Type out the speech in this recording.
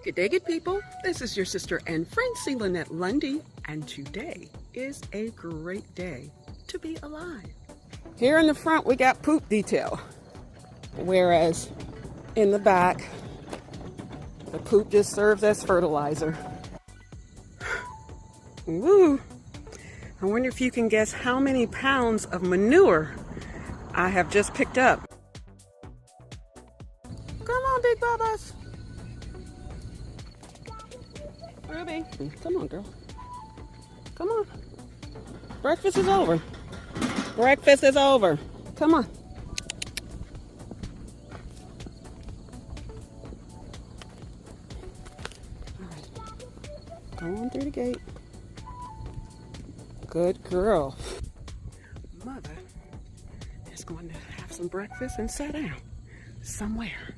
Good day, good people. This is your sister and friend, C. Lynette Lundy, and today is a great day to be alive. Here in the front, we got poop detail, whereas in the back, the poop just serves as fertilizer. Woo! I wonder if you can guess how many pounds of manure I have just picked up. Come on, big babas. Ruby, come on, girl. Come on. Breakfast is over. Breakfast is over. Come on. All right. Go on through the gate. Good girl. Mother is going to have some breakfast and sit down somewhere.